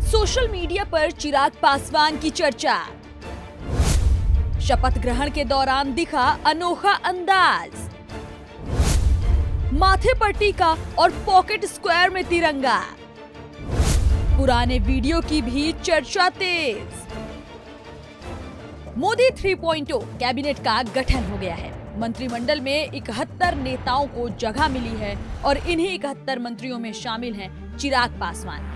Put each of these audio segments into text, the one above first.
Social media पर चिराग पासवान की चर्चा। शपथ ग्रहण के दौरान दिखा अनोखा अंदाज। माथे पर टीका और पॉकेट स्क्वायर में तिरंगा। पुराने वीडियो की भी चर्चा तेज। मोदी 3.0 कैबिनेट का गठन हो गया है। मंत्रिमंडल में 71 नेताओं को जगह मिली है और इन्हीं 71 मंत्रियों में शामिल हैं चिराग पासवान।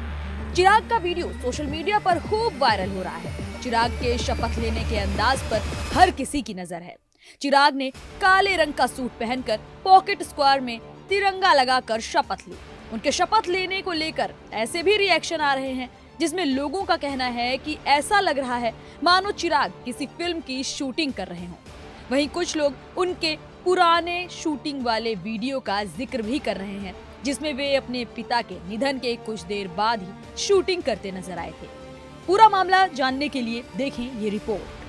चिराग का वीडियो सोशल मीडिया पर खूब वायरल हो रहा है। चिराग के शपथ लेने के अंदाज पर हर किसी की नजर है। चिराग ने काले रंग का सूट पहनकर पॉकेट स्क्वायर में तिरंगा लगाकर शपथ ली। उनके शपथ लेने को लेकर ऐसे भी रिएक्शन आ रहे हैं जिसमें लोगों का कहना है कि ऐसा लग रहा है मानो चिराग किसी फिल्म की शूटिंग कर रहे हों। वहीं कुछ लोग उनके पुराने शूटिंग वाले वीडियो का जिक्र भी कर रहे हैं जिसमें वे अपने पिता के निधन के कुछ देर बाद ही शूटिंग करते नजर आए थे। पूरा मामला जानने के लिए देखें ये रिपोर्ट।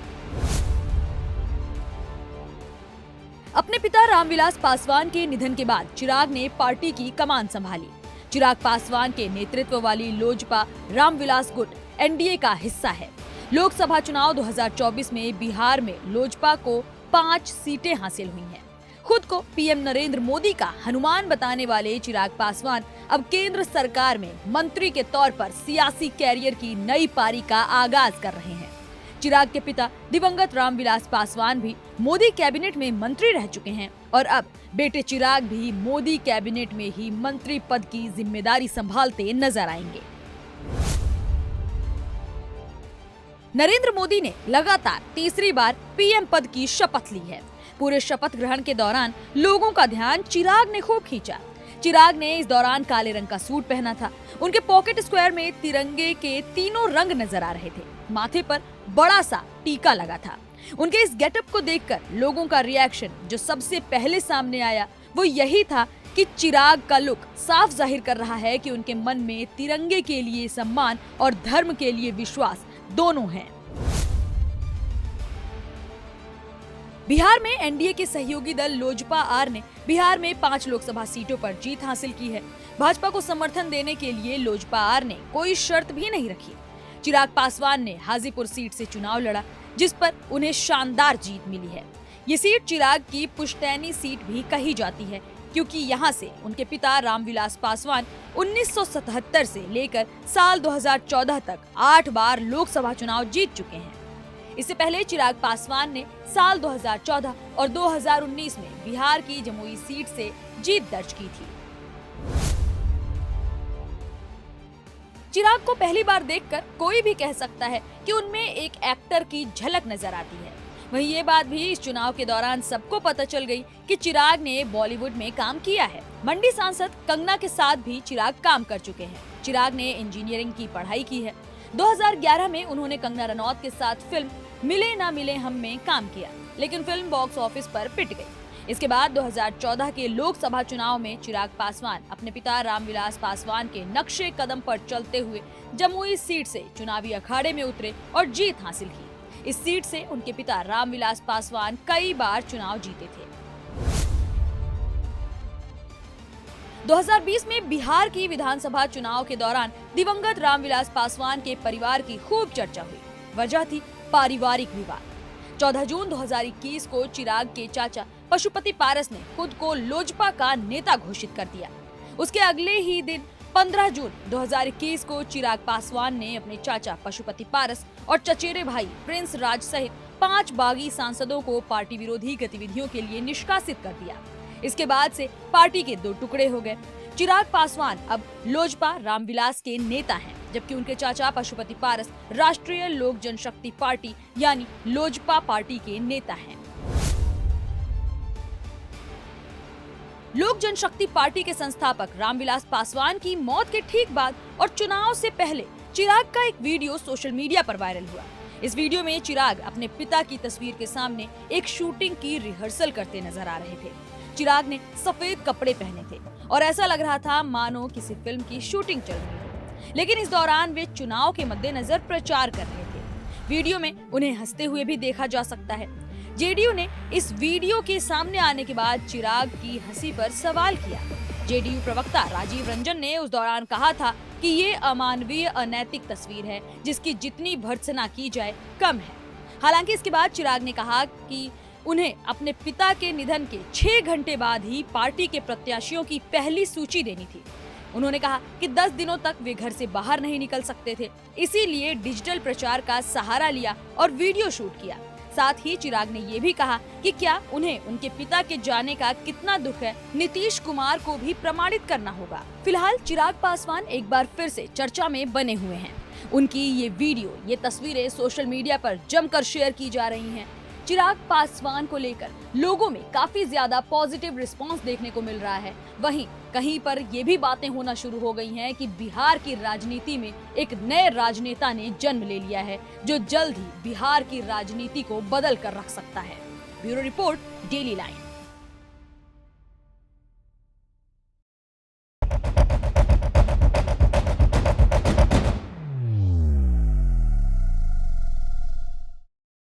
अपने पिता रामविलास पासवान के निधन के बाद चिराग ने पार्टी की कमान संभाली। चिराग पासवान के नेतृत्व वाली लोजपा रामविलास गुट एनडीए का हिस्सा है। लोकसभा चुनाव 2024 में बिहार में लोजपा को 5 सीटें हासिल हुई हैं। खुद को पीएम नरेंद्र मोदी का हनुमान बताने वाले चिराग पासवान अब केंद्र सरकार में मंत्री के तौर पर सियासी कैरियर की नई पारी का आगाज कर रहे हैं। चिराग के पिता दिवंगत रामविलास पासवान भी मोदी कैबिनेट में मंत्री रह चुके हैं और अब बेटे चिराग भी मोदी कैबिनेट में ही मंत्री पद की जिम्मेदारी संभालते नजर आएंगे। नरेंद्र मोदी ने लगातार तीसरी बार पीएम पद की शपथ ली है। पूरे शपथ ग्रहण के दौरान लोगों का ध्यान चिराग ने खूब खींचा। चिराग ने इस दौरान काले रंग का सूट पहना था। उनके पॉकेट स्क्वायर में तिरंगे के तीनों रंग नजर आ रहे थे। माथे पर बड़ा सा टीका लगा था। उनके इस गेटअप को देखकर लोगों का रिएक्शन जो सबसे पहले सामने आया वो यही था कि चिराग का लुक साफ जाहिर कर रहा है कि उनके मन में तिरंगे के लिए सम्मान और धर्म के लिए विश्वास दोनों हैं। बिहार में एनडीए के सहयोगी दल लोजपा आर ने बिहार में 5 लोकसभा सीटों पर जीत हासिल की है। भाजपा को समर्थन देने के लिए लोजपा आर ने कोई शर्त भी नहीं रखी। चिराग पासवान ने हाजीपुर सीट से चुनाव लड़ा जिस पर उन्हें शानदार जीत मिली है। ये सीट चिराग की पुश्तैनी सीट भी कही जाती है क्योंकि यहाँ से उनके पिता रामविलास पासवान 1977 से लेकर साल 2014 तक 8 बार लोकसभा चुनाव जीत चुके हैं। इससे पहले चिराग पासवान ने साल 2014 और 2019 में बिहार की जमुई सीट से जीत दर्ज की थी। चिराग को पहली बार देखकर कोई भी कह सकता है कि उनमें एक एक्टर की झलक नजर आती है। वहीं ये बात भी इस चुनाव के दौरान सबको पता चल गई कि चिराग ने बॉलीवुड में काम किया है। मंडी सांसद कंगना के साथ भी चिराग काम कर चुके हैं। चिराग ने इंजीनियरिंग की पढ़ाई की है। 2011 में उन्होंने कंगना रनौत के साथ फिल्म मिले ना मिले हम में काम किया, लेकिन फिल्म बॉक्स ऑफिस पर पिट गई। इसके बाद 2014 के लोकसभा चुनाव में चिराग पासवान अपने पिता रामविलास पासवान के नक्शे कदम पर चलते हुए जमुई सीट से चुनावी अखाड़े में उतरे और जीत हासिल की। इस सीट से उनके पिता रामविलास पासवान कई बार चुनाव जीते थे। 2020 में बिहार की विधानसभा चुनाव के दौरान दिवंगत रामविलास पासवान के परिवार की खूब चर्चा हुई। वजह थी पारिवारिक विवाद। 14 जून 2021 को चिराग के चाचा पशुपति पारस ने खुद को लोजपा का नेता घोषित कर दिया। उसके अगले ही दिन 15 जून 2021 को चिराग पासवान ने अपने चाचा पशुपति पारस और चचेरे भाई प्रिंस राज सहित 5 बागी सांसदों को पार्टी विरोधी गतिविधियों के लिए निष्कासित कर दिया। इसके बाद से पार्टी के 2 टुकड़े हो गए। चिराग पासवान अब लोजपा रामविलास के नेता हैं, जबकि उनके चाचा पशुपति पारस राष्ट्रीय लोक जनशक्ति पार्टी यानी लोजपा पार्टी के नेता हैं। लोक जनशक्ति पार्टी के संस्थापक रामविलास पासवान की मौत के ठीक बाद और चुनाव से पहले चिराग का एक वीडियो सोशल मीडिया पर वायरल हुआ। इस वीडियो में चिराग अपने पिता की तस्वीर के सामने एक शूटिंग की रिहर्सल करते नजर आ रहे थे। चिराग ने सफेद कपड़े पहने थे और ऐसा लग रहा था मानो किसी फिल्म की शूटिंग चल रही हो। लेकिन इस दौरान वे चुनाव के मद्देनजर प्रचार कर रहे थे। वीडियो में उन्हें हंसते हुए भी देखा जा सकता है। जेडीयू ने इस वीडियो के सामने आने के बाद चिराग की हंसी पर सवाल किया। जेडीयू प्रवक्ता राजीव रंजन ने उस दौरान कहा था कि ये अमानवीय अनैतिक तस्वीर है जिसकी जितनी भर्त्सना की जाए कम है। हालांकि इसके बाद चिराग ने कहा कि उन्हें अपने पिता के निधन के 6 घंटे बाद ही पार्टी के प्रत्याशियों की पहली सूची देनी थी। उन्होंने कहा कि 10 दिनों तक वे घर से बाहर नहीं निकल सकते थे, इसीलिए डिजिटल प्रचार का सहारा लिया और वीडियो शूट किया। साथ ही चिराग ने ये भी कहा कि क्या उन्हें उनके पिता के जाने का कितना दुख है, नीतीश कुमार को भी प्रमाणित करना होगा। फिलहाल चिराग पासवान एक बार फिर से चर्चा में बने हुए हैं। उनकी ये वीडियो, ये तस्वीरें सोशल मीडिया पर जमकर शेयर की जा रही हैं। चिराग पासवान को लेकर लोगों में काफी ज्यादा पॉजिटिव रिस्पांस देखने को मिल रहा है। वहीं कहीं पर ये भी बातें होना शुरू हो गई हैं कि बिहार की राजनीति में एक नए राजनेता ने जन्म ले लिया है, जो जल्द ही बिहार की राजनीति को बदल कर रख सकता है। Bureau report, daily line.